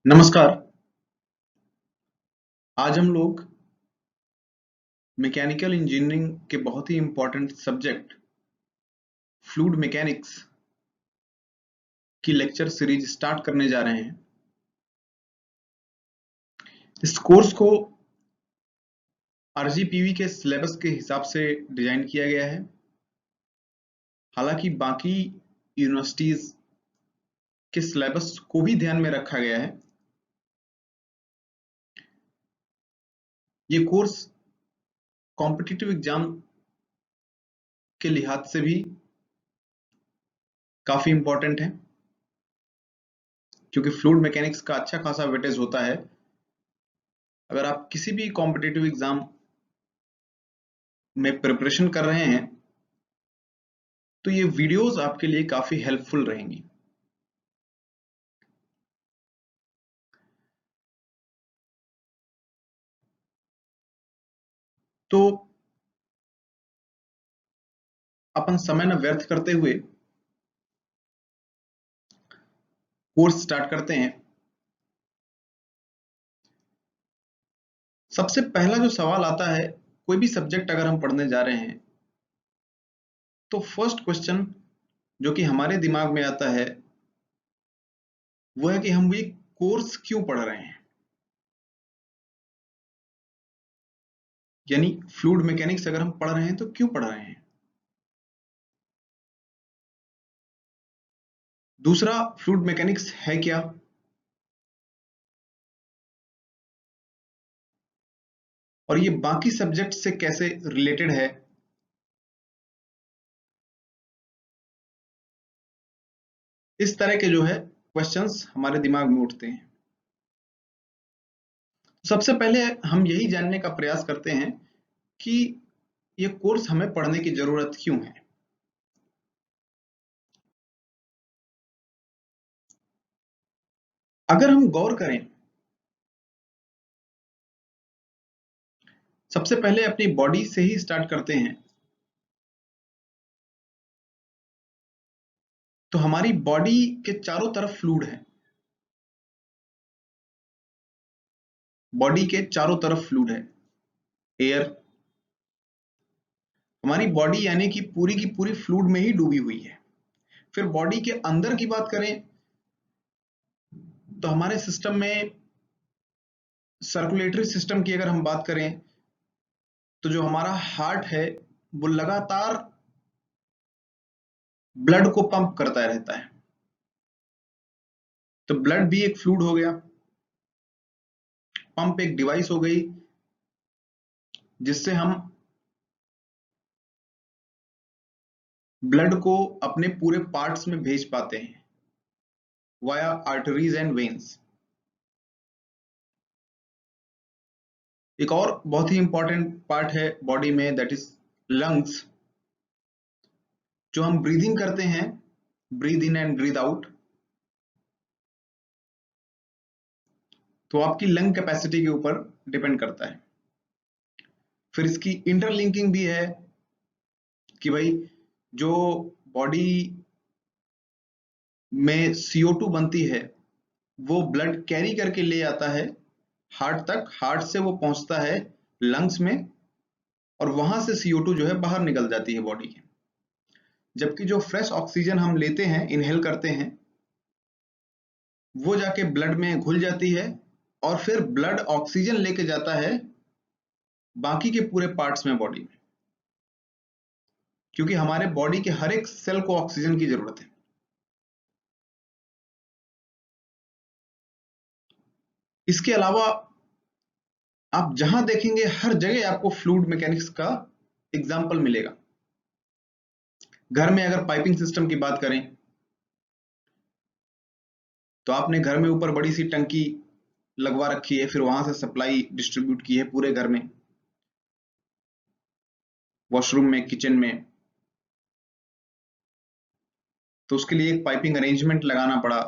नमस्कार। आज हम लोग मैकेनिकल इंजीनियरिंग के बहुत ही इंपॉर्टेंट सब्जेक्ट फ्लूइड मैकेनिक्स की लेक्चर सीरीज स्टार्ट करने जा रहे हैं। इस कोर्स को आरजीपीवी के सिलेबस के हिसाब से डिजाइन किया गया है। हालांकि बाकी यूनिवर्सिटीज के सिलेबस को भी ध्यान में रखा गया है। ये कोर्स कॉम्पिटिटिव एग्जाम के लिहाज से भी काफी इंपॉर्टेंट है, क्योंकि फ्लूइड मैकेनिक्स का अच्छा खासा वेटेज होता है। अगर आप किसी भी कॉम्पिटिटिव एग्जाम में प्रिपरेशन कर रहे हैं तो ये वीडियोस आपके लिए काफी हेल्पफुल रहेंगी। तो अपन समय न व्यर्थ करते हुए कोर्स स्टार्ट करते हैं। सबसे पहला जो सवाल आता है, कोई भी सब्जेक्ट अगर हम पढ़ने जा रहे हैं तो फर्स्ट क्वेश्चन जो कि हमारे दिमाग में आता है वो है कि हम ये कोर्स क्यों पढ़ रहे हैं, यानी फ्लूइड मैकेनिक्स अगर हम पढ़ रहे हैं तो क्यों पढ़ रहे हैं। दूसरा, फ्लूइड मैकेनिक्स है क्या, और ये बाकी सब्जेक्ट से कैसे रिलेटेड है। इस तरह के जो है क्वेश्चंस हमारे दिमाग में उठते हैं। सबसे पहले हम यही जानने का प्रयास करते हैं कि ये कोर्स हमें पढ़ने की जरूरत क्यों है। अगर हम गौर करें, सबसे पहले अपनी बॉडी से ही स्टार्ट करते हैं, तो हमारी बॉडी के चारों तरफ फ्लूइड है। बॉडी के चारों तरफ फ्लूइड है, एयर। हमारी बॉडी यानी कि पूरी की पूरी फ्लूइड में ही डूबी हुई है। फिर बॉडी के अंदर की बात करें तो हमारे सिस्टम में सर्कुलेटरी सिस्टम की अगर हम बात करें तो जो हमारा हार्ट है वो लगातार ब्लड को पंप करता रहता है, तो ब्लड भी एक फ्लूइड हो गया। पंप एक डिवाइस हो गई जिससे हम ब्लड को अपने पूरे पार्ट्स में भेज पाते हैं वाया आर्टरीज एंड वेन्स। एक और बहुत ही इंपॉर्टेंट पार्ट है बॉडी में, दैट इज लंग्स। जो हम ब्रीदिंग करते हैं, breathe in and breathe out, तो आपकी लंग कैपेसिटी के ऊपर डिपेंड करता है। फिर इसकी इंटरलिंकिंग भी है कि भाई जो बॉडी में CO2 बनती है वो ब्लड कैरी करके ले आता है हार्ट तक, हार्ट से वो पहुंचता है लंग्स में, और वहां से CO2 जो है बाहर निकल जाती है बॉडी के। जबकि जो फ्रेश ऑक्सीजन हम लेते हैं, इनहेल करते हैं, वो जाके ब्लड में घुल जाती है और फिर ब्लड ऑक्सीजन लेके जाता है बाकी के पूरे पार्ट्स में बॉडी में, क्योंकि हमारे बॉडी के हर एक सेल को ऑक्सीजन की जरूरत है। इसके अलावा आप जहां देखेंगे हर जगह आपको फ्लूइड मैकेनिक्स का एग्जाम्पल मिलेगा। घर में अगर पाइपिंग सिस्टम की बात करें तो आपने घर में ऊपर बड़ी सी टंकी लगवा रखी है, फिर वहां से सप्लाई डिस्ट्रीब्यूट की है पूरे घर में, वॉशरूम में, किचन में, तो उसके लिए एक पाइपिंग अरेंजमेंट लगाना पड़ा।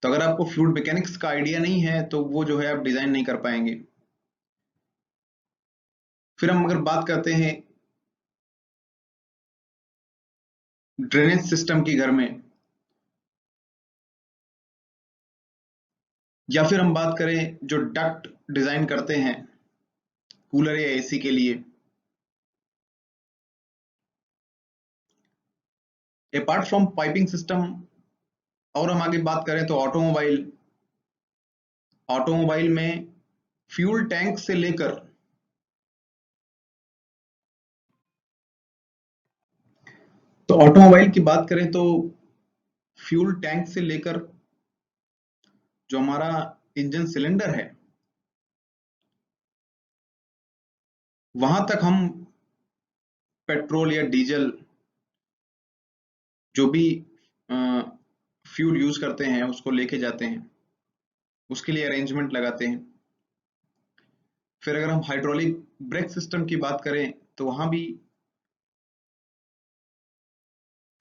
तो अगर आपको फ्लूइड मैकेनिक्स का आइडिया नहीं है तो वो जो है आप डिजाइन नहीं कर पाएंगे। फिर हम अगर बात करते हैं ड्रेनेज सिस्टम की घर में, या फिर हम बात करें जो डक्ट डिजाइन करते हैं कूलर या एसी के लिए, अपार्ट फ्रॉम पाइपिंग सिस्टम, और हम आगे बात करें तो ऑटोमोबाइल, ऑटोमोबाइल में फ्यूल टैंक से लेकर तो ऑटोमोबाइल की बात करें तो फ्यूल टैंक से लेकर जो हमारा इंजन सिलेंडर है वहां तक हम पेट्रोल या डीजल जो भी फ्यूल यूज करते हैं उसको लेके जाते हैं, उसके लिए अरेंजमेंट लगाते हैं। फिर अगर हम हाइड्रोलिक ब्रेक सिस्टम की बात करें तो वहां भी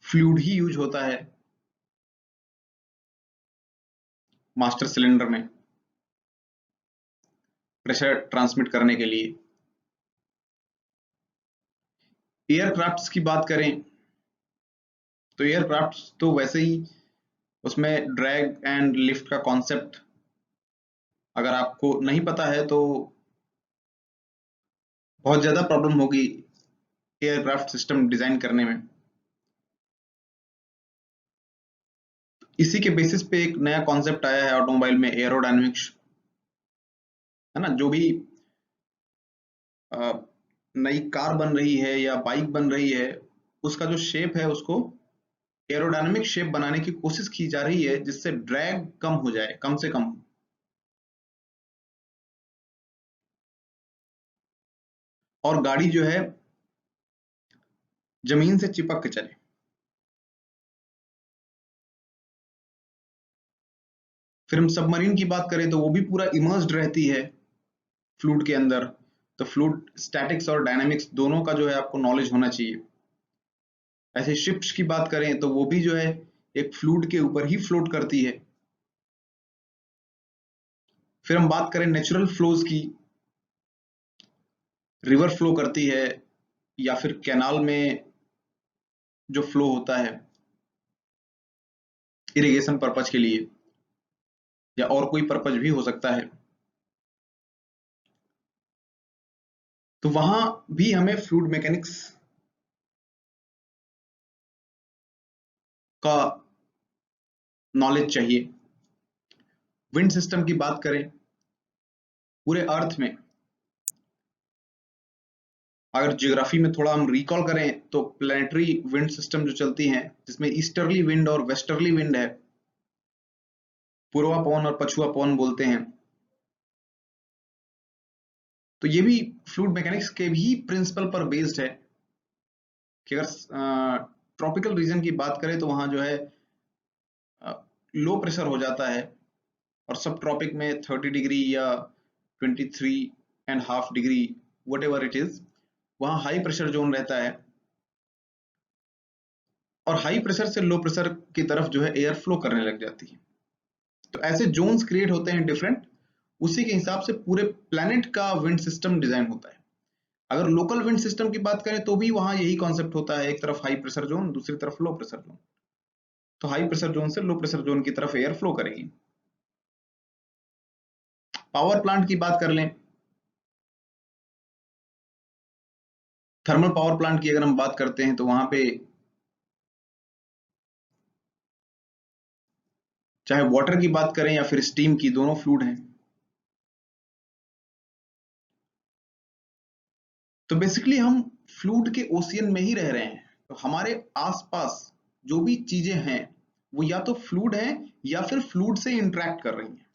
फ्लूइड ही यूज होता है मास्टर सिलेंडर में प्रेशर ट्रांसमिट करने के लिए। एयरक्राफ्ट्स की बात करें तो एयरक्राफ्ट्स तो वैसे ही उसमें ड्रैग एंड लिफ्ट का कॉन्सेप्ट अगर आपको नहीं पता है तो बहुत ज्यादा प्रॉब्लम होगी एयरक्राफ्ट सिस्टम डिजाइन करने में। इसी के बेसिस पे एक नया कॉन्सेप्ट आया है ऑटोमोबाइल में, एरोडायनेमिक्स, है ना। जो भी नई कार बन रही है या बाइक बन रही है उसका जो शेप है उसको एरोडायनेमिक शेप बनाने की कोशिश की जा रही है जिससे ड्रैग कम हो जाए, कम से कम, और गाड़ी जो है जमीन से चिपक के चले। फिर हम सबमरीन की बात करें तो वो भी पूरा इमर्स्ड रहती है फ्लूइड के अंदर, तो फ्लूइड स्टैटिक्स और डायनामिक्स दोनों का जो है आपको नॉलेज होना चाहिए। ऐसे शिप्स की बात करें तो वो भी जो है एक फ्लूइड के ऊपर ही फ्लोट करती है। फिर हम बात करें नेचुरल फ्लोज की, रिवर फ्लो करती है या फिर कैनाल में जो फ्लो होता है इरिगेशन पर्पज के लिए या और कोई पर्पज भी हो सकता है, तो वहां भी हमें फ्लूइड मैकेनिक्स का नॉलेज चाहिए। विंड सिस्टम की बात करें पूरे अर्थ में, अगर जियोग्राफी में थोड़ा हम रिकॉल करें तो प्लैनेटरी विंड सिस्टम जो चलती हैं जिसमें ईस्टर्ली विंड और वेस्टर्ली विंड है, पूर्वा पवन और पछुआ पवन बोलते हैं, तो ये भी फ्लूइड मैकेनिक्स के भी प्रिंसिपल पर बेस्ड है कि अगर ट्रॉपिकल रीजन की बात करें तो वहां जो है लो प्रेशर हो जाता है और सब ट्रॉपिक में 30 डिग्री या 23.5 degree what ever it is वहां हाई प्रेशर जोन रहता है और हाई प्रेशर से लो प्रेशर की तरफ जो है एयर फ्लो करने लग जाती है। तो ऐसे जोन्स क्रिएट होते हैं डिफरेंट, उसी के हिसाब से पूरे प्लैनेट का विंड सिस्टम डिजाइन होता है। अगर लोकल विंड सिस्टम की बात करें तो भी वहां यही कॉन्सेप्ट होता है, एक तरफ हाई प्रेशर जोन दूसरी तरफ लो प्रेशर जोन, तो हाई प्रेशर जोन से लो प्रेशर जोन की तरफ एयर फ्लो करेगी। पावर प्लांट की बात कर लें, थर्मल पावर प्लांट की अगर हम बात करते हैं तो वहां पे चाहे वाटर की बात करें या फिर स्टीम की, दोनों फ्लूइड हैं। तो बेसिकली हम फ्लूइड के ओशियन में ही रह रहे हैं, तो हमारे आसपास जो भी चीजें हैं वो या तो फ्लूइड हैं या फिर फ्लूइड से इंटरेक्ट कर रही हैं।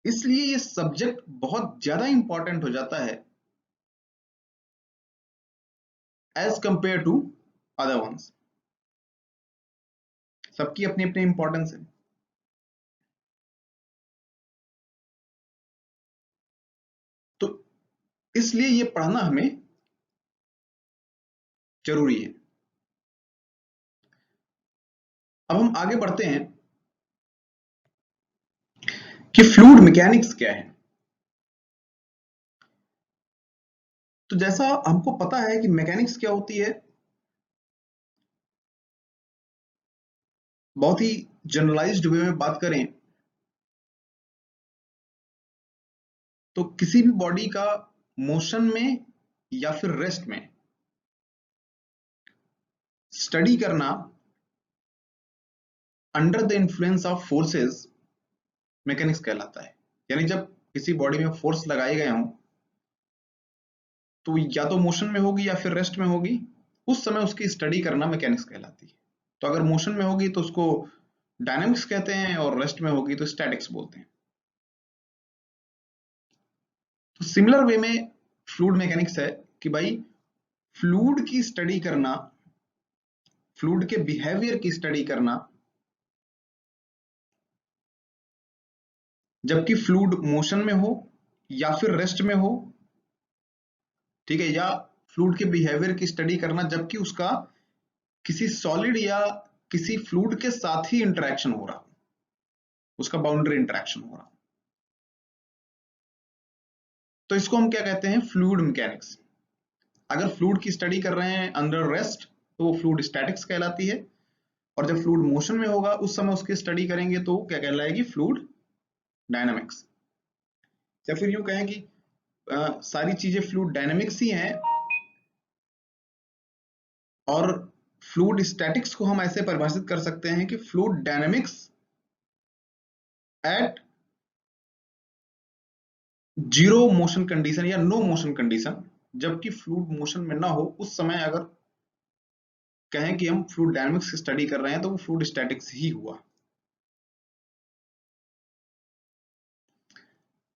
इसलिए ये सब्जेक्ट बहुत ज्यादा इंपॉर्टेंट हो जाता है as compare to other ones. सबकी अपनी अपनी इंपॉर्टेंस है। तो इसलिए ये पढ़ना हमें जरूरी है। अब हम आगे बढ़ते हैं कि फ्लूइड मैकेनिक्स क्या है। तो जैसा हमको पता है कि मैकेनिक्स क्या होती है, बहुत ही जनरलाइज्ड वे में बात करें तो किसी भी बॉडी का मोशन में या फिर रेस्ट में स्टडी करना under the influence of forces mechanics कहलाता है। यानी जब किसी बॉडी में फोर्स लगाए गए हों तो या तो मोशन में होगी या फिर रेस्ट में होगी, उस समय उसकी स्टडी करना मैकेनिक्स कहलाती है। तो अगर मोशन में होगी तो उसको डायनामिक्स कहते हैं और रेस्ट में होगी तो स्टैटिक्स बोलते हैं। तो सिमिलर वे में फ्लूइड मैकेनिक्स है कि भाई फ्लूइड की स्टडी करना, फ्लूइड के बिहेवियर की स्टडी करना, जबकि फ्लूइड मोशन में हो या फिर रेस्ट में हो, ठीक है, या फ्लूइड के बिहेवियर की स्टडी करना जबकि उसका किसी सॉलिड या किसी फ्लूइड के साथ ही इंटरेक्शन हो रहा, उसका बाउंड्री इंटरेक्शन हो रहा, तो इसको हम क्या कहते हैं, फ्लूइड मैकेनिक्स। अगर फ्लूइड की स्टडी कर रहे हैं अंडर रेस्ट तो वो फ्लूइड स्टैटिक्स कहलाती है, और जब फ्लूइड मोशन में होगा उस समय उसकी स्टडी करेंगे तो क्या कहलाएगी, फ्लूइड डायनामिक्स। या फिर यूं कहें कि सारी चीजें फ्लूइड डायनामिक्स ही हैं, और फ्लूइड स्टैटिक्स को हम ऐसे परिभाषित कर सकते हैं कि fluid dynamics at zero motion condition या नो मोशन कंडीशन, जबकि फ्लूइड मोशन में ना हो उस समय अगर कहें कि हम फ्लूइड डायनामिक्स की स्टडी कर रहे हैं तो वो फ्लूइड स्टैटिक्स ही हुआ।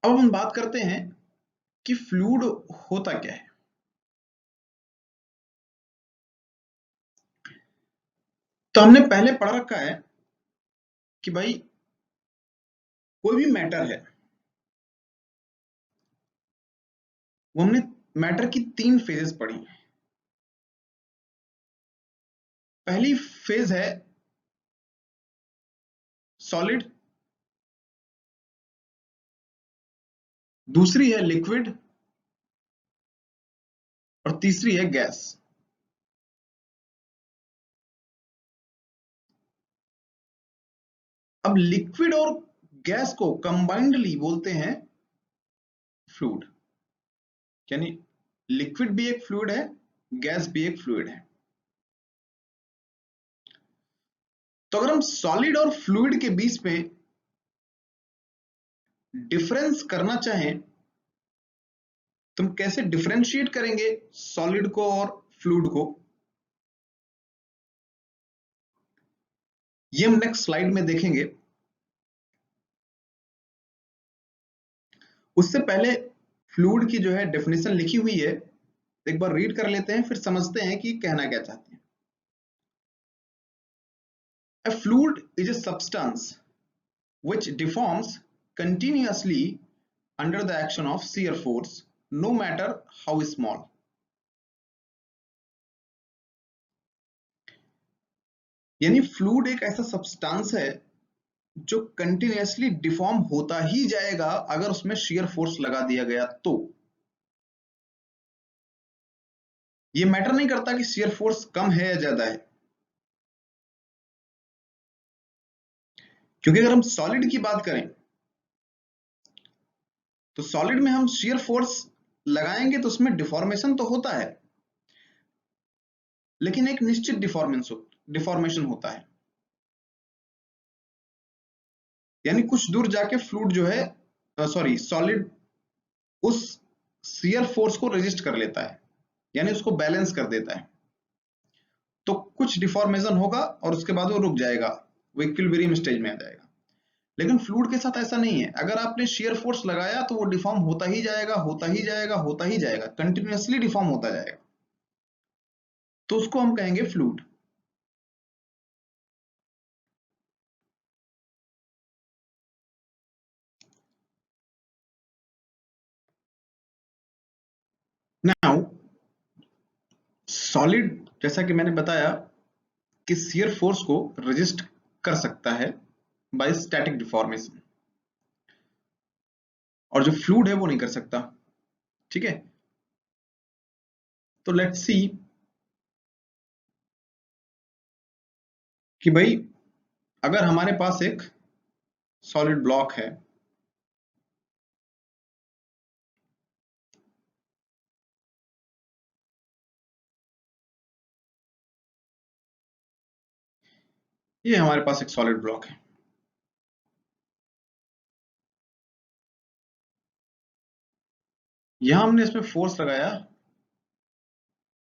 अब हम बात करते हैं कि फ्लूइड होता क्या है। तो हमने पहले पढ़ रखा है कि भाई कोई भी मैटर है, वो हमने मैटर की 3 फेजेस पढ़ी। पहली फेज है सॉलिड, दूसरी है लिक्विड, और तीसरी है गैस। अब लिक्विड और गैस को कंबाइंडली बोलते हैं फ्लूइड, यानी लिक्विड भी एक फ्लूइड है, गैस भी एक फ्लूइड है। तो अगर हम सॉलिड और फ्लूइड के बीच में डिफरेंस करना चाहें तो हम कैसे डिफरेंशिएट करेंगे सॉलिड को और फ्लूइड को, ये हम नेक्स्ट स्लाइड में देखेंगे। उससे पहले फ्लूइड की जो है डेफिनेशन लिखी हुई है, एक बार रीड कर लेते हैं फिर समझते हैं कि कहना क्या चाहते हैं। A fluid is a substance which deforms continuously under the action of shear force, no matter how small. यानी फ्लूइड एक ऐसा सब्सटेंस है जो कंटिन्यूअसली डिफॉर्म होता ही जाएगा अगर उसमें shear फोर्स लगा दिया गया तो। ये मैटर नहीं करता कि shear फोर्स कम है या ज्यादा है, क्योंकि अगर हम सॉलिड की बात करें तो सॉलिड में हम shear फोर्स लगाएंगे तो उसमें डिफॉर्मेशन तो होता है, लेकिन एक निश्चित डिफॉर्मेशन होता है। यानी कुछ दूर जाके फ्लूइड जो है सॉलिड उस shear फोर्स को रेजिस्ट कर लेता है, यानी उसको बैलेंस कर देता है। तो कुछ डिफॉर्मेशन होगा और उसके बाद वो रुक जाएगा, वो इक्विलिब्रियम स्टेज में आ जाएगा। लेकिन फ्लूइड के साथ ऐसा नहीं है, अगर आपने shear फोर्स लगाया तो वो डिफॉर्म होता ही जाएगा, होता ही जाएगा, होता ही जाएगा, कंटिन्यूअसली डिफॉर्म होता जाएगा, तो उसको हम कहेंगे फ्लूइड। नाउ सॉलिड, जैसा कि मैंने बताया कि shear फोर्स को रेजिस्ट कर सकता है बाय स्टैटिक डिफॉर्मेशन, और जो फ्लूइड है वो नहीं कर सकता। ठीक है, तो लेट्स सी कि भाई अगर हमारे पास एक सॉलिड ब्लॉक है ये हमारे पास एक सॉलिड ब्लॉक है। यहां हमने इसमें फोर्स लगाया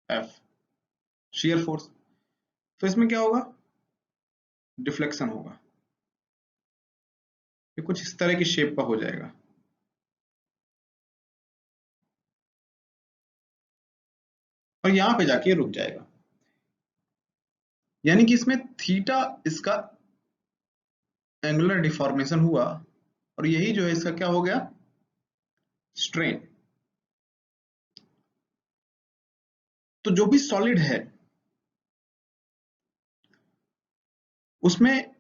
F, shear फोर्स। तो इसमें क्या होगा, डिफ्लेक्शन होगा। ये कुछ इस तरह की शेप का हो जाएगा। और यहां पे जाके रुक जाएगा। यानी कि इसमें थीटा इसका एंगुलर डिफॉर्मेशन हुआ, और यही जो है इसका क्या हो गया, स्ट्रेन। तो जो भी सॉलिड है उसमें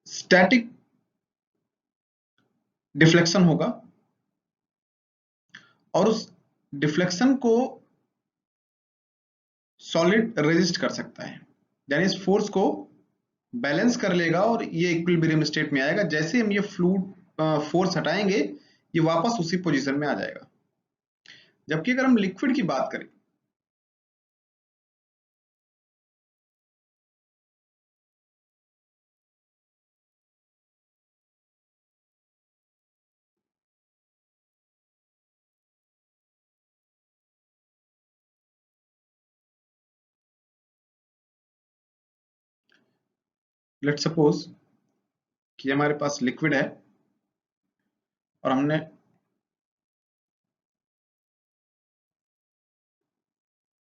स्टैटिक डिफ्लेक्शन होगा, और उस डिफ्लेक्शन को सॉलिड रेजिस्ट कर सकता है। यानी इस फोर्स को बैलेंस कर लेगा और ये इक्विलिब्रियम स्टेट में आएगा। जैसे हम ये फ्लूइड फोर्स हटाएंगे, ये वापस उसी पोजीशन में आ जाएगा। जबकि अगर हम लिक्विड की बात करें, लेट्स सपोज कि हमारे पास लिक्विड है और हमने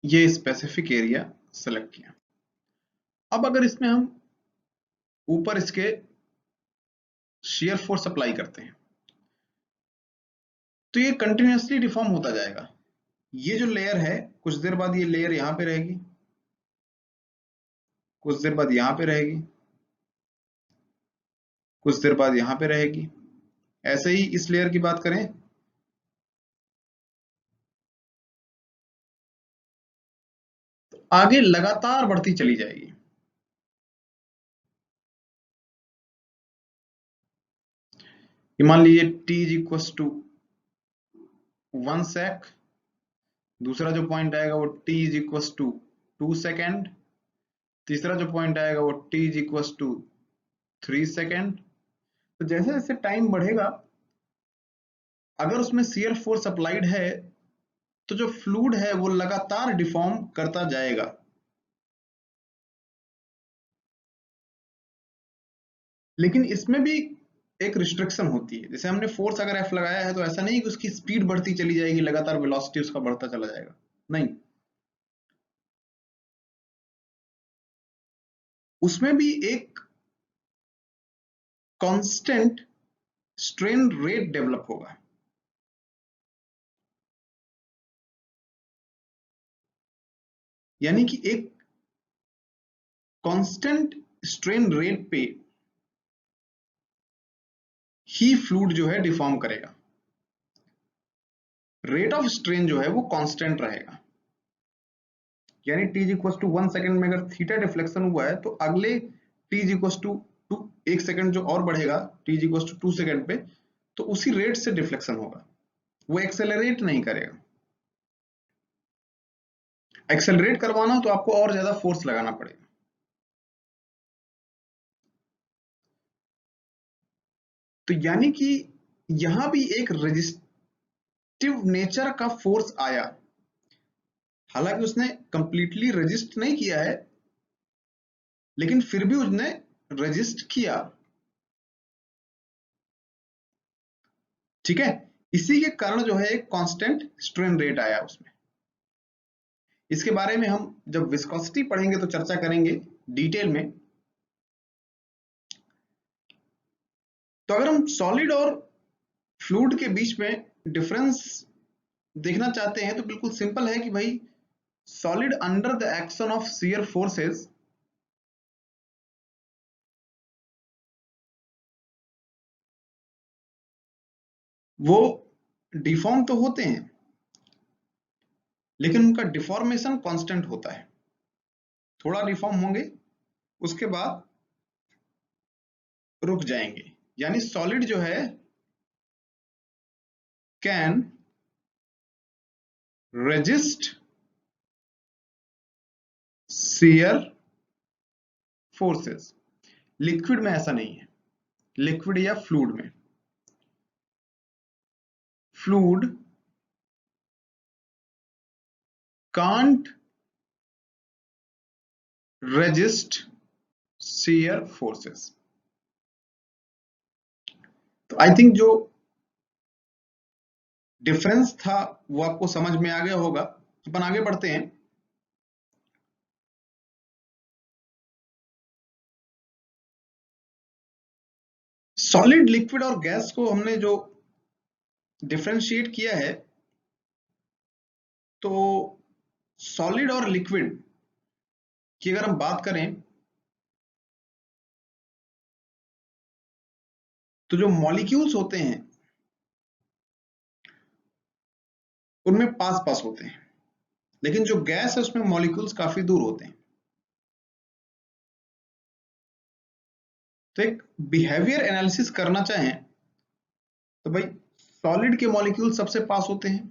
ये स्पेसिफिक एरिया सेलेक्ट किया। अब अगर इसमें हम ऊपर इसके शियर फोर्स अप्लाई करते हैं तो ये कंटिन्यूअसली डिफॉर्म होता जाएगा। ये जो लेयर है, कुछ देर बाद ये लेयर यहां पे रहेगी, कुछ देर बाद यहां पे रहेगी, कुछ देर बाद यहां पे रहेगी। ऐसे ही इस लेयर की बात करें तो आगे लगातार बढ़ती चली जाएगी। मान लीजिए t is equal to 1 sec, दूसरा जो पॉइंट आएगा वो t is equal to 2 second, तीसरा जो पॉइंट आएगा वो t is equal to 3 second. तो जैसे जैसे टाइम बढ़ेगा, अगर उसमें शियर फोर्स अप्लाइड है तो जो फ्लूइड है वो लगातार डिफॉर्म करता जाएगा। लेकिन इसमें भी एक रिस्ट्रिक्शन होती है। जैसे हमने फोर्स अगर F लगाया है तो ऐसा नहीं कि उसकी स्पीड बढ़ती चली जाएगी, लगातार वेलोसिटी उसका बढ़ता चला जाएगा, नहीं। उसमें भी एक कांस्टेंट स्ट्रेन रेट डेवलप होगा। यानी कि एक कांस्टेंट स्ट्रेन रेट पे ही फ्लूइड जो है डिफॉर्म करेगा। रेट ऑफ स्ट्रेन जो है वो कांस्टेंट रहेगा। यानी t इक्वल टू 1 सेकेंड में अगर थीटा डिफ्लेक्शन हुआ है तो अगले t इक्वल टू 1 सेकेंड जो और बढ़ेगा, t इक्वल टू 2 सेकेंड पे, तो उसी रेट से डिफ्लेक्शन होगा, वो एक्सेलरेट नहीं करेगा। एक्सेलरेट करवाना हो तो आपको और ज्यादा फोर्स लगाना पड़ेगा। तो यानी कि यहां भी एक रेजिस्टिव नेचर का फोर्स आया। हालांकि उसने कंप्लीटली रेजिस्ट नहीं किया है, लेकिन फिर भी उसने रेजिस्ट किया। ठीक है, इसी के कारण जो है एक कांस्टेंट स्ट्रेन रेट आया उसमें। इसके बारे में हम जब विस्कोसिटी पढ़ेंगे तो चर्चा करेंगे डिटेल में। तो अगर हम सॉलिड और फ्लूइड के बीच में डिफरेंस देखना चाहते हैं तो बिल्कुल सिंपल है कि भाई solid under the action of shear forces वो डिफॉर्म तो होते हैं, लेकिन उनका डिफॉर्मेशन कांस्टेंट होता है। थोड़ा डिफॉर्म होंगे, उसके बाद रुक जाएंगे। यानी सॉलिड जो है can resist shear forces. Liquid में ऐसा नहीं है। लिक्विड या फ्लूइड में, fluid can't resist shear forces. तो आई थिंक जो डिफरेंस था वो आपको समझ में आ गया होगा। अपन आगे बढ़ते हैं। सॉलिड, लिक्विड और गैस को हमने जो डिफरेंशिएट किया है, तो सॉलिड और लिक्विड की अगर हम बात करें तो जो मॉलिक्यूल्स होते हैं उनमें पास पास होते हैं, लेकिन जो गैस है उसमें मॉलिक्यूल्स काफी दूर होते हैं। तो एक बिहेवियर एनालिसिस करना चाहें तो भाई सॉलिड के मॉलिक्यूल सबसे पास होते हैं,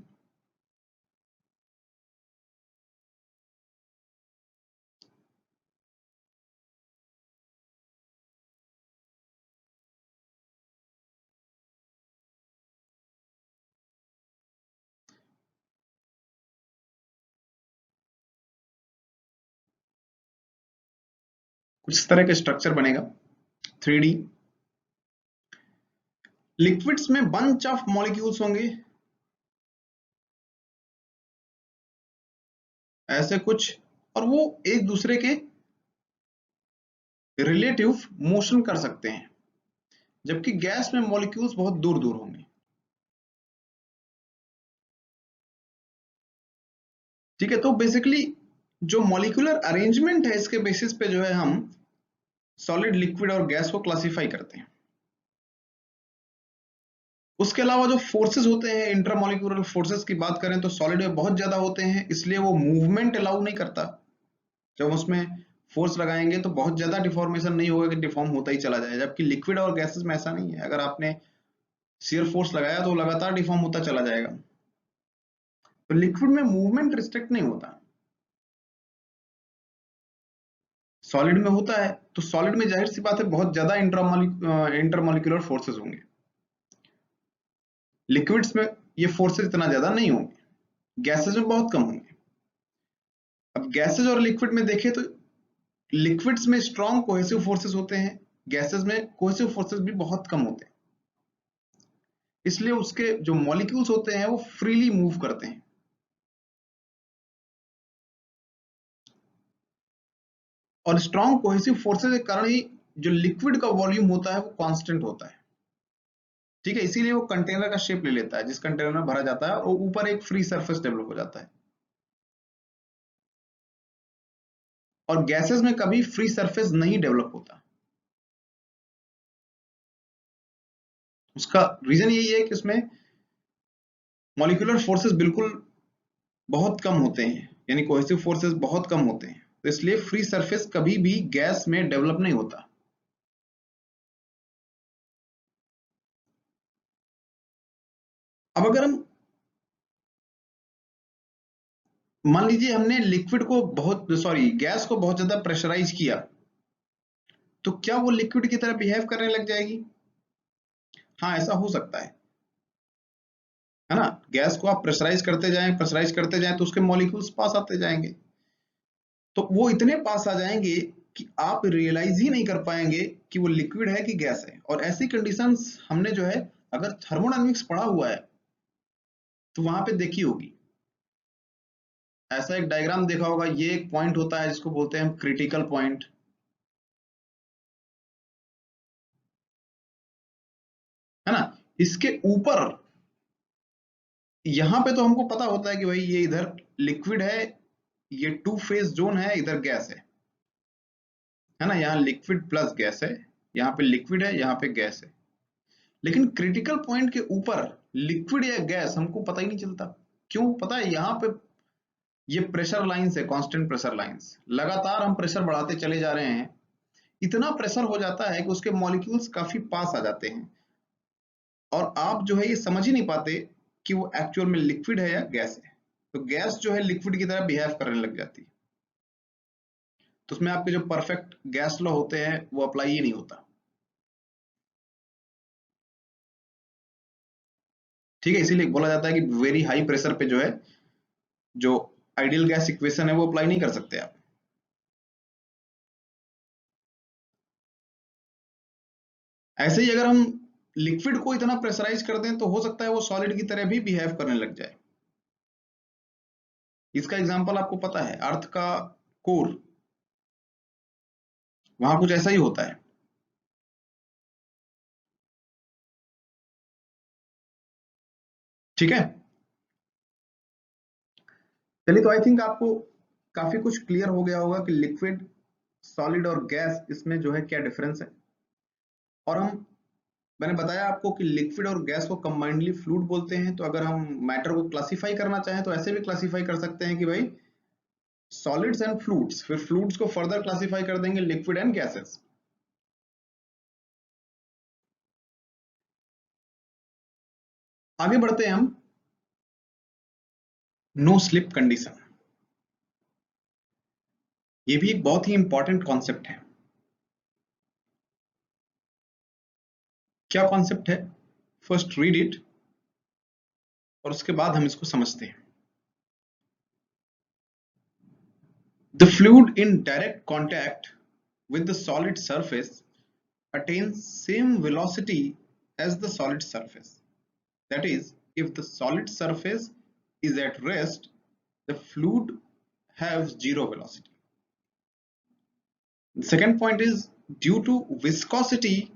कुछ इस तरह का स्ट्रक्चर बनेगा 3D। लिक्विड्स में बंच ऑफ मॉलिक्यूल्स होंगे ऐसे कुछ, और वो एक दूसरे के रिलेटिव मोशन कर सकते हैं, जबकि गैस में मॉलिक्यूल्स बहुत दूर दूर होंगे। ठीक है, तो बेसिकली जो मॉलिक्यूलर अरेंजमेंट है इसके बेसिस पे जो है हम सॉलिड, लिक्विड और गैस को क्लासिफाई करते हैं। उसके अलावा जो फोर्सेस होते हैं, इंटरमॉलिक्यूलर फोर्सेस की बात करें तो सॉलिड में बहुत ज्यादा होते हैं, इसलिए वो मूवमेंट अलाउ नहीं करता। जब उसमें फोर्स लगाएंगे तो बहुत ज्यादा डिफॉर्मेशन नहीं होगा कि डिफॉर्म होता ही चला जाए, जबकि लिक्विड और गैसेस में ऐसा नहीं है। अगर आपने शियर फोर्स लगाया तो लगातार डिफॉर्म होता चला जाएगा। तो लिक्विड में मूवमेंट रिस्ट्रिक्ट नहीं होता, सॉलिड में होता है। तो सॉलिड में जाहिर सी बात है बहुत ज्यादा इंटरमॉलिक्यूलर फोर्सेस होंगे, लिक्विड्स में ये फोर्सेस इतना ज्यादा नहीं होंगे, गैसेस में बहुत कम होंगे। अब गैसेस और लिक्विड में देखें तो लिक्विड्स में स्ट्रॉन्ग कोहेसिव फोर्सेस होते हैं, गैसेस में कोहेसिव फोर्सेस भी बहुत कम होते हैं, इसलिए उसके जो मॉलिक्यूल्स होते हैं वो फ्रीली मूव करते हैं। और स्ट्रॉन्ग कोहेसिव फोर्सेस के कारण ही जो लिक्विड का वॉल्यूम होता है वो कांस्टेंट होता है। ठीक है, इसीलिए वो कंटेनर का शेप ले लेता है जिस कंटेनर में भरा जाता है, और ऊपर एक फ्री सरफेस डेवलप हो जाता है। और गैसेस में कभी फ्री सरफेस नहीं डेवलप होता। उसका रीजन यही है कि उसमें मॉलिक्यूलर फोर्सेस बिल्कुल बहुत कम होते हैं, यानी कोहेसिव फोर्सेस बहुत कम होते हैं, तो इसलिए फ्री सरफेस कभी भी गैस में डेवलप नहीं होता। अब अगर हम मान लीजिए हमने लिक्विड को बहुत, सॉरी, गैस को बहुत ज्यादा प्रेशराइज किया, तो क्या वो लिक्विड की तरह बिहेव करने लग जाएगी? हाँ, ऐसा हो सकता है ना। गैस को आप प्रेशराइज करते जाएं तो उसके मॉलिक्यूल्स पास आते जाएंगे, तो वो इतने पास आ जाएंगे कि आप रियलाइज ही नहीं कर पाएंगे कि वो लिक्विड है कि गैस है। और ऐसी कंडीशंस हमने जो है, अगर थर्मोडायनेमिक्स पढ़ा हुआ है तो वहां पे देखी होगी। ऐसा एक डायग्राम देखा होगा, ये एक पॉइंट होता है जिसको बोलते हैं हम क्रिटिकल पॉइंट, है ना। इसके ऊपर यहां पे तो हमको पता होता है कि भाई ये इधर लिक्विड है, ये टू फेज जोन है, इधर गैस है ना। यहाँ लिक्विड प्लस गैस है, यहाँ पे लिक्विड है, यहाँ पे गैस है। लेकिन क्रिटिकल पॉइंट के ऊपर लिक्विड या गैस हमको पता ही नहीं चलता। क्यों पता है? यहाँ पे ये प्रेशर लाइंस है, कांस्टेंट प्रेशर लाइंस, लगातार हम प्रेशर बढ़ाते चले जा रहे हैं, इतना प्रेशर हो जाता है कि उसके मॉलिक्यूल्स काफी पास आ जाते हैं, और आप जो है ये समझ ही नहीं पाते कि वो एक्चुअल में लिक्विड है या गैस है। तो गैस जो है लिक्विड की तरह बिहेव करने लग जाती है। तो उसमें आपके जो परफेक्ट गैस लॉ होते हैं वो अप्लाई ही नहीं होता। ठीक है, इसीलिए बोला जाता है कि वेरी हाई प्रेशर पे जो है जो आइडियल गैस इक्वेशन है वो अप्लाई नहीं कर सकते आप। ऐसे ही अगर हम लिक्विड को इतना प्रेशराइज कर दें तो हो सकता है वो सॉलिड की तरह भी बिहेव करने लग जाए। इसका एग्जांपल आपको पता है, अर्थ का कोर, वहां कुछ ऐसा ही होता है। ठीक है, चलिए, तो आई थिंक आपको काफी कुछ क्लियर हो गया होगा कि लिक्विड, सॉलिड और गैस इसमें जो है क्या डिफरेंस है। और मैंने बताया आपको कि लिक्विड और गैस को कंबाइंडली फ्लूइड बोलते हैं। तो अगर हम मैटर को क्लासिफाई करना चाहें तो ऐसे भी क्लासिफाई कर सकते हैं कि भाई सॉलिड्स एंड फ्लूइड्स, फिर फ्लूइड्स को फर्दर क्लासिफाई कर देंगे लिक्विड एंड गैसेस। आगे बढ़ते हैं हम, नो स्लिप कंडीशन। ये भी एक बहुत ही इंपॉर्टेंट कॉन्सेप्ट है। क्या कॉन्सेप्ट है, फर्स्ट रीड इट और उसके बाद हम इसको समझते हैं। The fluid in direct contact with the solid surface attains same velocity as the solid surface. That is, if the solid surface is at rest, the fluid has zero velocity. The second point is, due to viscosity,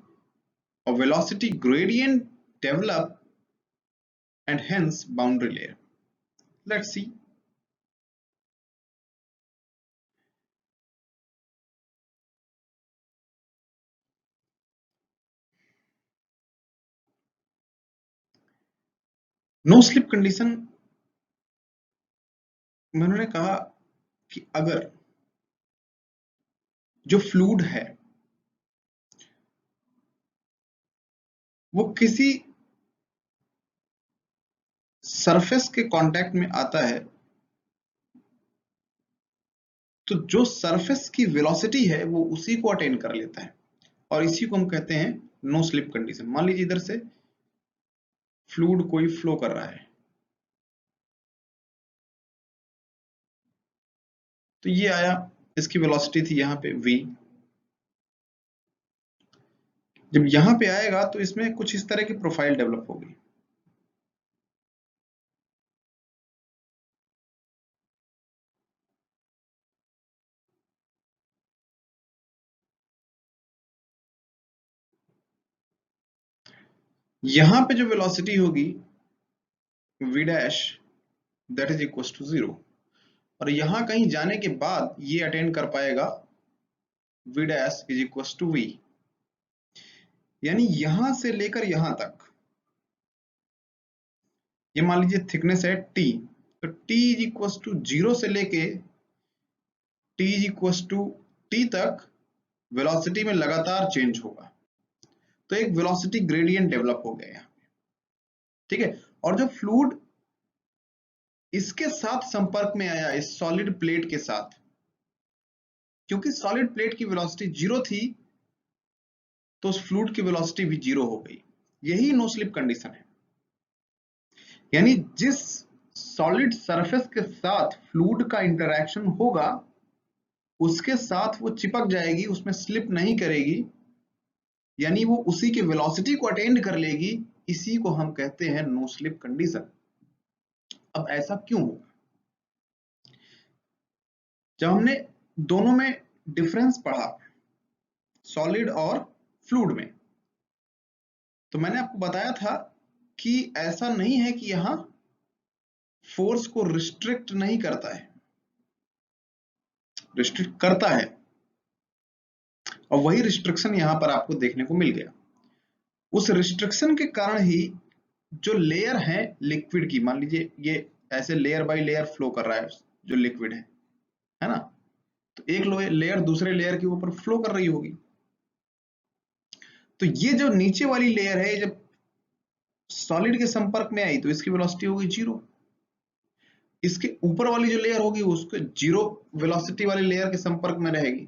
a velocity gradient develop and hence boundary layer. Let's see. No slip condition में उन्होंने कहा कि अगर जो fluid है वो किसी surface के कांटेक्ट में आता है तो जो सरफेस की वेलोसिटी है वो उसी को अटेन कर लेता है और इसी को हम कहते हैं नो स्लिप कंडीशन। मान लीजिए इधर से फ्लूइड कोई फ्लो कर रहा है, तो ये आया, इसकी वेलोसिटी थी यहाँ पे v। जब यहाँ पे आएगा तो इसमें कुछ इस तरह की प्रोफाइल डेवलप होगी। यहाँ पे जो वेलोसिटी होगी v dash, that is equal to 0, और यहाँ कहीं जाने के बाद ये अटेन कर पाएगा v dash is equal to v। यानी यहां से लेकर यहां तक, ये मान लीजिए थिकनेस है t, तो t इज इक्वल टू 0 से लेके t is equal to t तक वेलोसिटी में लगातार चेंज होगा। तो एक वेलोसिटी ग्रेडियंट डेवलप हो गया यहाँ पे। ठीक है, और जो फ्लूइड इसके साथ संपर्क में आया, इस सॉलिड प्लेट के साथ, क्योंकि सॉलिड प्लेट की वेलोसिटी 0 थी तो उस फ्लूइड की वेलोसिटी भी 0 हो गई। यही नो स्लिप कंडीशन है। यानी जिस सॉलिड सरफेस के साथ फ्लूइड का इंटरैक्शन होगा उसके साथ वो चिपक जाएगी, उसमें स्लिप नहीं करेगी, यानी वो उसी के वेलोसिटी को अटेंड कर लेगी। इसी को हम कहते हैं नो स्लिप कंडीशन। अब ऐसा क्यों होगा? जब हमने दोनों में डिफरेंस पढ़ा, सॉलिड और फ्लूइड में, तो मैंने आपको बताया था कि ऐसा नहीं है कि यहां फोर्स को रिस्ट्रिक्ट नहीं करता है, रिस्ट्रिक्ट करता है, और वही रिस्ट्रिक्शन यहां पर आपको देखने को मिल गया। उस रिस्ट्रिक्शन के कारण ही जो लेयर है लिक्विड की, मान लीजिए ये ऐसे लेयर बाय लेयर फ्लो कर रहा है जो लिक्विड है ना, तो एक लेयर दूसरे लेयर के ऊपर फ्लो कर रही होगी। तो ये जो नीचे वाली लेयर है, जब सॉलिड के संपर्क में आई तो इसकी वेलोसिटी होगी 0। इसके ऊपर वाली जो लेयर होगी उसके जीरो वेलोसिटी वाली लेयर के संपर्क में रहेगी,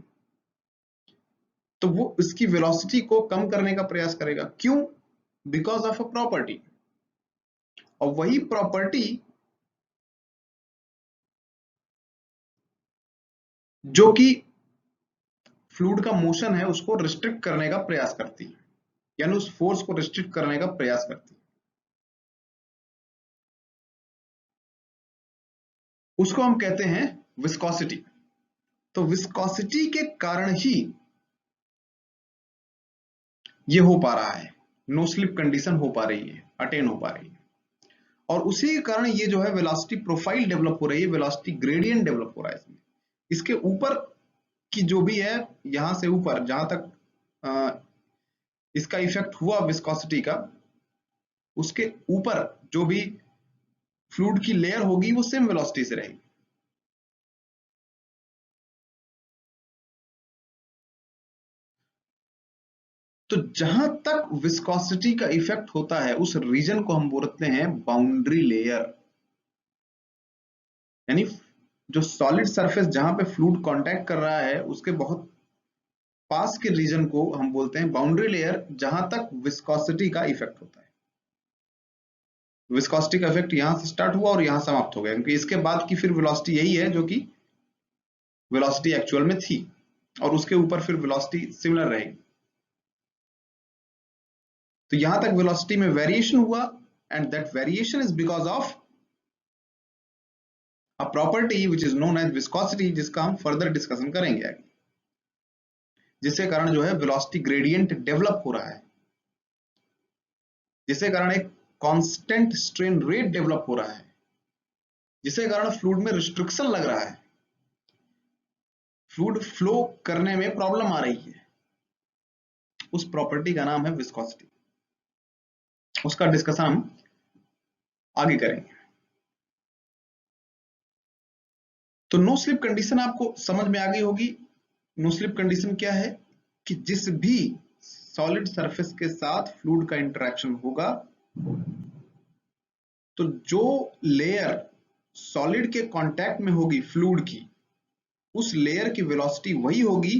तो वो इसकी वेलोसिटी को कम करने का प्रयास करेगा। क्यों? Because of a property. और वही प्रॉपर्टी जो कि फ्लूइड का मोशन है उसको रिस्ट्रिक्ट करने का प्रयास करती है, यानी उस फोर्स को रिस्ट्रिक्ट करने का प्रयास करती है, उसको हम कहते हैं विस्कोसिटी। तो विस्कोसिटी के कारण ही ये हो पा रहा है, नो स्लिप कंडीशन हो पा रही है, अटेन हो पा रही है। और उसी के कारण ये जो है वेलोसिटी प्रोफाइल डेवलप हो रही है, वेलोसिटी ग्रेडियंट डेवलप हो रहा है इसमें। इसके ऊपर की जो भी है, यहां से ऊपर जहां तक इसका इफेक्ट हुआ विस्कोसिटी का, उसके ऊपर जो भी फ्लूइड की लेयर होगी वो सेम वेलोसिटी से रहेगी। तो जहां तक विस्कोसिटी का इफेक्ट होता है उस रीजन को हम बोलते हैं बाउंड्री लेयर, यानी जो सॉलिड सरफेस जहां पे फ्लूइड कांटेक्ट कर रहा है उसके बहुत पास के रीजन को हम बोलते हैं बाउंड्री लेयर, जहां तक विस्कोसिटी का इफेक्ट होता है। विस्कोसिटी का इफेक्ट यहां से स्टार्ट हुआ और यहां समाप्त हो गया, क्योंकि इसके बाद की फिर वेलोसिटी यही है जो कि वेलोसिटी एक्चुअल में थी, और उसके ऊपर फिर वेलोसिटी सिमिलर रहेगी। तो यहां तक वेलोसिटी में वेरिएशन हुआ, and that variation is because of a property which is known as viscosity, जिसका हम फर्दर डिस्कशन करेंगे आगे, जिसके कारण जो है वेलोसिटी ग्रेडियंट डेवलप हो रहा है, जिसके कारण एक कांस्टेंट स्ट्रेन रेट डेवलप हो रहा है, जिसके कारण फ्लूइड में रिस्ट्रिक्शन लग रहा है, फ्लूइड फ्लो करने में प्रॉब्लम आ रही है। उस प्रॉपर्टी का नाम है विस्कोसिटी। उसका डिस्कशन हम आगे करेंगे। तो नो स्लिप कंडीशन आपको समझ में आ गई होगी। नो स्लिप कंडीशन क्या है कि जिस भी सॉलिड सरफेस के साथ फ्लूइड का इंटरेक्शन होगा, तो जो लेयर सॉलिड के कांटेक्ट में होगी फ्लूइड की, उस लेयर की वेलोसिटी वही होगी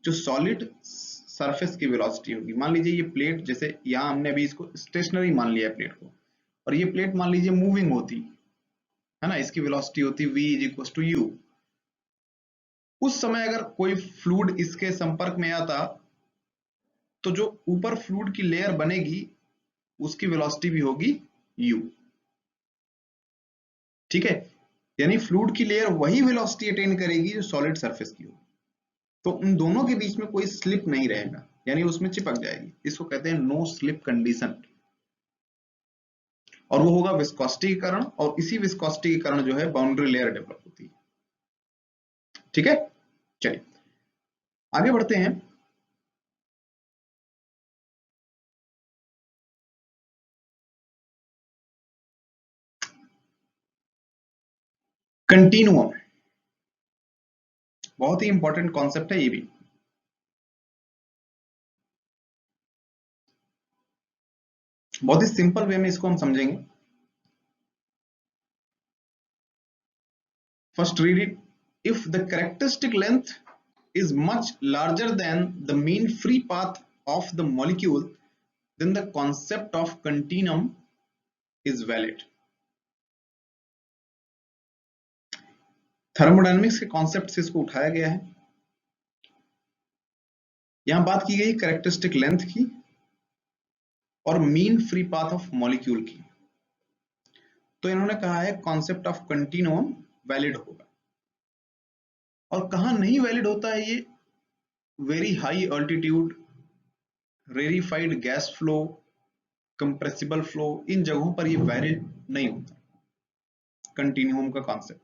जो सॉलिड सरफेस की वेलोसिटी होगी। मान लीजिए ये प्लेट, जैसे यहां हमने अभी इसको स्टेशनरी मान लिया है प्लेट को, और ये प्लेट मान लीजिए मूविंग होती है ना, इसकी वेलोसिटी होती v is equal to u। उस समय अगर कोई फ्लूइड इसके संपर्क में आता, तो जो ऊपर फ्लूइड की लेयर बनेगी उसकी वेलोसिटी भी होगी u। ठीक है, यानी फ्लूइड की लेयर वही वेलोसिटी अटेन करेगी जो सॉलिड सरफेस की होगी। तो उन दोनों के बीच में कोई स्लिप नहीं रहेगा, यानी उसमें चिपक जाएगी। इसको कहते हैं नो स्लिप कंडीशन। और वो होगा विस्कोसिटी के कारण, और इसी विस्कोसिटी के कारण जो है बाउंड्री लेयर डेवलप होती है। ठीक है, चलिए आगे बढ़ते हैं। कंटिन्यूअम बहुत ही इंपॉर्टेंट कॉन्सेप्ट है ये भी। बहुत ही सिंपल वे में इसको हम समझेंगे। First read it. If the characteristic length is much larger than the mean free path of the molecule, then the concept of continuum is valid. Thermodynamics के कॉन्सेप्ट से इसको उठाया गया है। यहां बात की गई कैरेक्टरिस्टिक लेंथ की और mean free path of molecule की। तो इन्होंने कहा है कॉन्सेप्ट ऑफ कंटिन्यूम वैलिड होगा। और कहां नहीं वैलिड होता है ये? Very high altitude, rarefied gas flow, compressible flow, इन जगहों पर ये वैलिड नहीं होता कंटिन्यूम का कॉन्सेप्ट।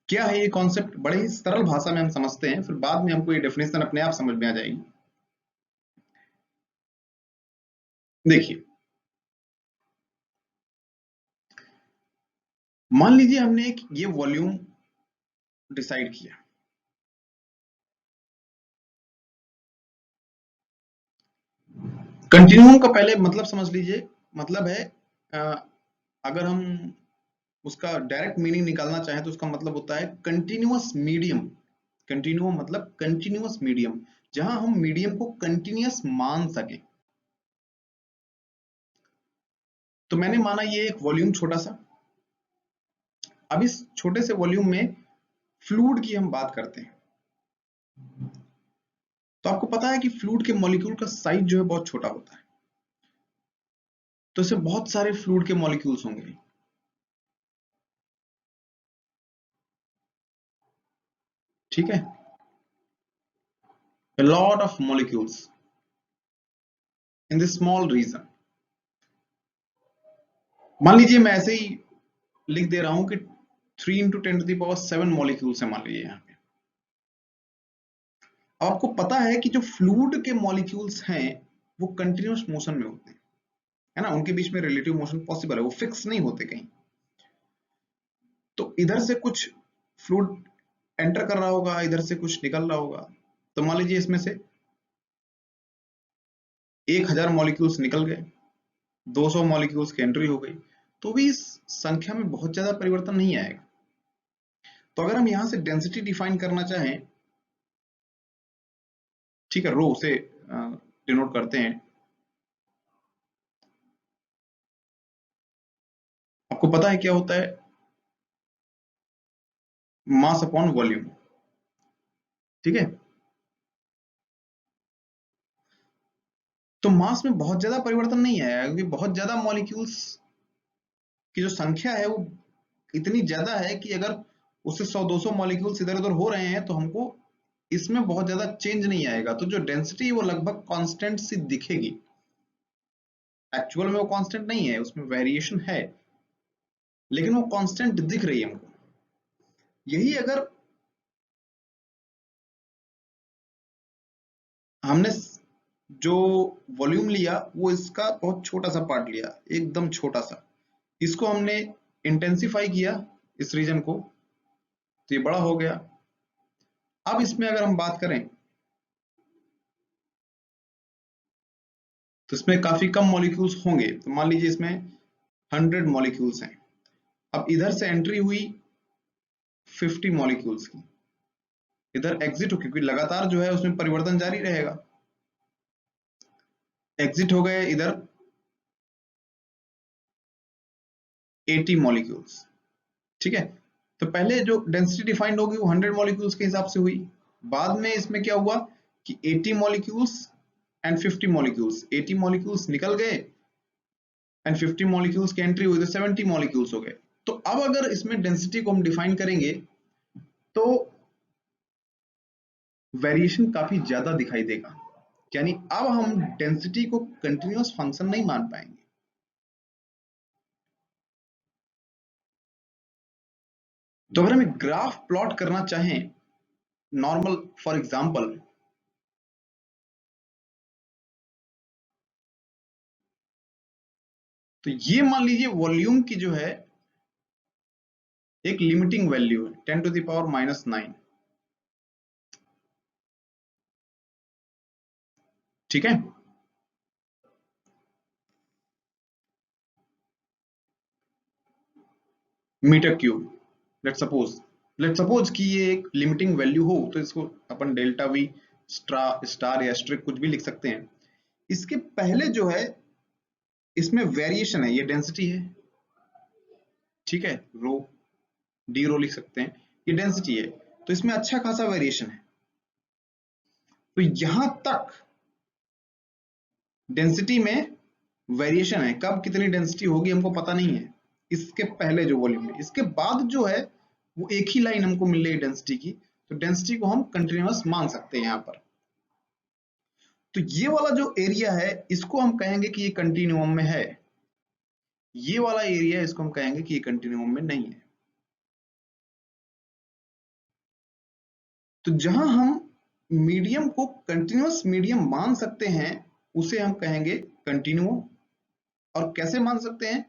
क्या है ये कॉन्सेप्ट? बड़े ही सरल भाषा में हम समझते हैं, फिर बाद में हमको ये डेफिनेशन अपने आप समझ में आ जाएगी। देखिए, मान लीजिए हमने एक ये वॉल्यूम डिसाइड किया। कंटिन्यूम का पहले मतलब समझ लीजिए। मतलब है अगर हम उसका डायरेक्ट मीनिंग निकालना चाहे तो उसका मतलब होता है कंटिन्यूअस मीडियम। कंटिन्यूअम मतलब कंटिन्यूअस मीडियम, जहां हम मीडियम को कंटिन्यूअस मान सकें। तो मैंने माना ये एक वॉल्यूम छोटा सा। अब इस छोटे से वॉल्यूम में फ्लूइड की हम बात करते हैं। तो आपको पता है कि फ्लूइड के मॉलिक्यूल का साइज जो है बहुत छोटा होता है, तो इसमें बहुत सारे फ्लूइड के मॉलिक्यूल्स होंगे। ठीक है, a lot of molecules in this small region। मान लीजिए मैं ऐसे ही लिख दे रहा हूं कि 3 × 10⁻⁷ मॉलिक्यूल्स है मान लीजिए यहाँ पे। अब आपको पता है कि जो फ्लूइड के मॉलिक्यूल्स हैं वो कंटिन्यूअस मोशन में होते हैं, है ना, उनके बीच में रिलेटिव मोशन पॉसिबल है, वो फिक्स नहीं होते कहीं। तो इधर से कुछ फ्लूइड एंटर कर रहा होगा, इधर से कुछ निकल रहा होगा। तो मान लीजिए इसमें से 1000 मॉलिक्यूल्स निकल गए, 200 मॉलिक्यूल्स की एंट्री हो गई, तो भी इस संख्या में बहुत ज्यादा परिवर्तन नहीं आएगा। तो अगर हम यहां से डेंसिटी डिफाइन करना चाहें, ठीक है, रो से डिनोट करते हैं। आपको पता है क्या होता है? Mass upon volume. ठीक है, तो मास में बहुत ज्यादा परिवर्तन नहीं आया क्योंकि बहुत ज्यादा मॉलिक्यूल्स की जो संख्या है वो इतनी ज्यादा है कि अगर उससे 100-200 मॉलिक्यूल्स इधर उधर हो रहे हैं तो हमको इसमें बहुत ज्यादा चेंज नहीं आएगा। तो जो डेंसिटी है वो लगभग कांस्टेंट सी दिखेगी। एक्चुअल में वो कांस्टेंट नहीं है, उसमें वेरिएशन है, लेकिन वो कांस्टेंट दिख रही है हमको। यही अगर हमने जो वॉल्यूम लिया वो इसका बहुत छोटा सा पार्ट लिया, एकदम छोटा सा, इसको हमने इंटेंसिफाई किया इस रीजन को, तो ये बड़ा हो गया। अब इसमें अगर हम बात करें तो इसमें काफी कम मॉलिक्यूल्स होंगे। तो मान लीजिए इसमें 100 मॉलिक्यूल्स हैं। अब इधर से एंट्री हुई 50 मॉलिक्यूल्स की, इधर एग्जिट हो, क्योंकि लगातार जो है उसमें परिवर्तन जारी रहेगा। एग्जिट हो गए इधर 80 मॉलिक्यूल्स। ठीक है, तो पहले जो डेंसिटी डिफाइंड होगी वो 100 मॉलिक्यूल्स के हिसाब से हुई। बाद में इसमें क्या हुआ कि 80 मॉलिक्यूल्स एंड 50 मॉलिक्यूल्स, 80 मॉलिक्यूल्स निकल गए एंड 50 मॉलिक्यूल्स की एंट्री हुई तो 70 मॉलिक्यूल्स हो गए। तो अब अगर इसमें डेंसिटी को हम डिफाइन करेंगे तो वेरिएशन काफी ज्यादा दिखाई देगा, यानी अब हम डेंसिटी को कंटिन्यूअस फंक्शन नहीं मान पाएंगे। तो अगर हम ग्राफ प्लॉट करना चाहें नॉर्मल, फॉर एग्जांपल, तो ये मान लीजिए वॉल्यूम की जो है एक लिमिटिंग वैल्यू है 10⁻⁹। ठीक है, मीटर क्यूब। लेट सपोज कि ये एक लिमिटिंग वैल्यू हो, तो इसको अपन डेल्टा वी स्टार या स्ट्रिक कुछ भी लिख सकते हैं। इसके पहले जो है इसमें वेरिएशन है, ये डेंसिटी है, ठीक है, रो, डी रो लिख सकते हैं, ये डेंसिटी है, तो इसमें अच्छा खासा वेरिएशन है। तो यहां तक डेंसिटी में वेरिएशन है, कब कितनी डेंसिटी होगी हमको पता नहीं है, इसके पहले जो वॉल्यूम है। इसके बाद जो है वो एक ही लाइन हमको मिल रही है डेंसिटी की, तो डेंसिटी को हम कंटिन्यूअस मान सकते हैं यहाँ पर। तो ये वाला जो एरिया है इसको हम कहेंगे कि ये कंटिन्यूअम में है, ये वाला एरिया इसको हम कहेंगे कि ये कंटिन्यूअम में नहीं है। तो जहां हम मीडियम को कंटिन्यूअस मीडियम मान सकते हैं उसे हम कहेंगे कंटिन्यूअम। और कैसे मान सकते हैं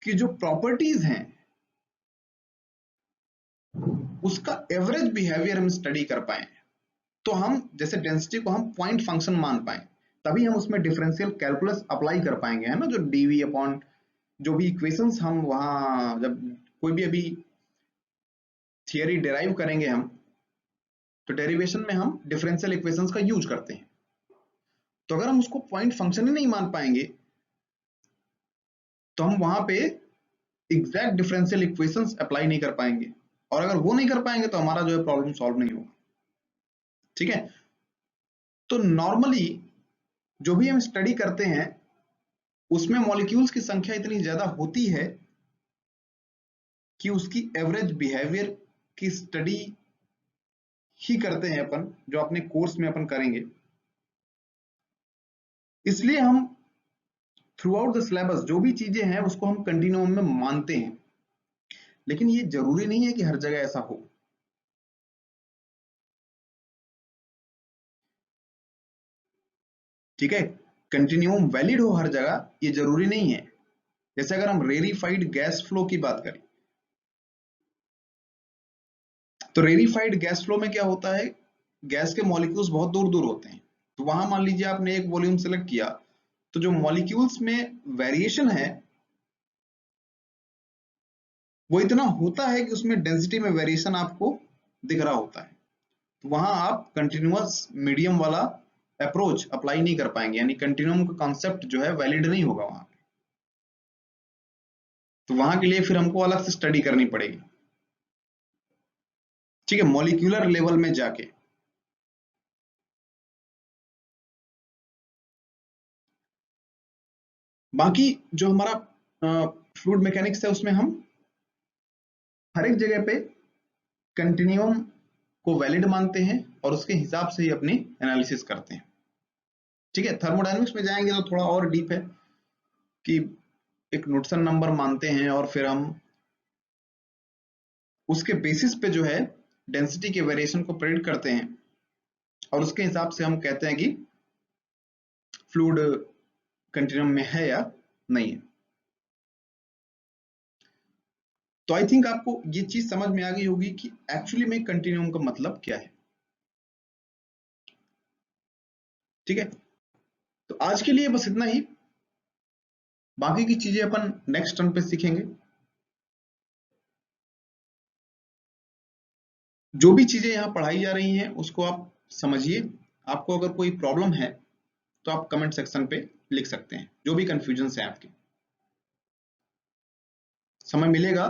कि जो प्रॉपर्टीज हैं उसका एवरेज बिहेवियर हम स्टडी कर पाए, तो हम जैसे डेंसिटी को हम पॉइंट फंक्शन मान पाए, तभी हम उसमें डिफरेंशियल कैलकुलस अप्लाई कर पाएंगे, है ना, जो डीवी अपॉन जो भी इक्वेशंस हम वहां जब कोई भी अभी थियरी डिराइव करेंगे हम, तो डेरिवेशन में हम डिफरेंशियल इक्वेशंस का यूज करते हैं। तो अगर हम उसको पॉइंट फंक्शन ही नहीं मान पाएंगे तो हम वहां पे एग्जैक्ट डिफरेंशियल इक्वेशंस अप्लाई नहीं कर पाएंगे, और अगर वो नहीं कर पाएंगे तो हमारा जो है प्रॉब्लम सॉल्व नहीं होगा। ठीक है, तो नॉर्मली जो भी हम स्टडी करते हैं उसमें मॉलिक्यूल्स की संख्या इतनी ज्यादा होती है कि उसकी एवरेज बिहेवियर की स्टडी ही करते हैं अपन, जो अपने कोर्स में अपन करेंगे। इसलिए हम थ्रू आउट द सिलेबस जो भी चीजें हैं उसको हम कंटिन्यूम में मानते हैं, लेकिन ये जरूरी नहीं है कि हर जगह ऐसा हो। ठीक है, कंटिन्यूम वैलिड हो हर जगह ये जरूरी नहीं है। जैसे अगर हम रेरिफाइड गैस फ्लो की बात करें, तो रेरिफाइड गैस फ्लो में क्या होता है, गैस के मॉलिक्यूल्स बहुत दूर दूर होते हैं। तो वहां मान लीजिए आपने एक वॉल्यूम सेलेक्ट किया, तो जो मॉलिक्यूल्स में वेरिएशन है वो इतना होता है कि उसमें डेंसिटी में वेरिएशन आपको दिख रहा होता है। तो वहां आप कंटिन्यूअस मीडियम वाला अप्रोच अप्लाई नहीं कर पाएंगे, यानी कंटिन्यूम का कॉन्सेप्ट जो है वैलिड नहीं होगा वहां पे। तो वहां के लिए फिर हमको अलग से स्टडी करनी पड़ेगी। ठीक है, मॉलिक्यूलर लेवल में जाके। बाकी जो हमारा फ्लूइड मैकेनिक्स है उसमें हम हर एक जगह पे कंटिन्यूम को वैलिड मानते हैं और उसके हिसाब से ही अपनी एनालिसिस करते हैं। ठीक है, थर्मोडायनेमिक्स में जाएंगे तो थोड़ा और डीप है कि एक नुडसन नंबर मानते हैं और फिर हम उसके बेसिस पे जो है डेंसिटी के वेरिएशन को प्रेडिक्ट करते हैं, और उसके हिसाब से हम कहते हैं कि फ्लूइड कंटिन्यूम में है या नहीं है। तो आई थिंक आपको ये चीज समझ में आ गई होगी कि एक्चुअली में कंटिन्यूम का मतलब क्या है। ठीक है, तो आज के लिए बस इतना ही, बाकी की चीजें अपन नेक्स्ट टर्म पे सीखेंगे। जो भी चीजें यहाँ पढ़ाई जा रही हैं उसको आप समझिए। आपको अगर कोई प्रॉब्लम है तो आप कमेंट सेक्शन पे लिख सकते हैं, जो भी कंफ्यूजन है आपके। समय मिलेगा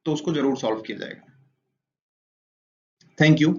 तो उसको जरूर सॉल्व किया जाएगा। Thank you.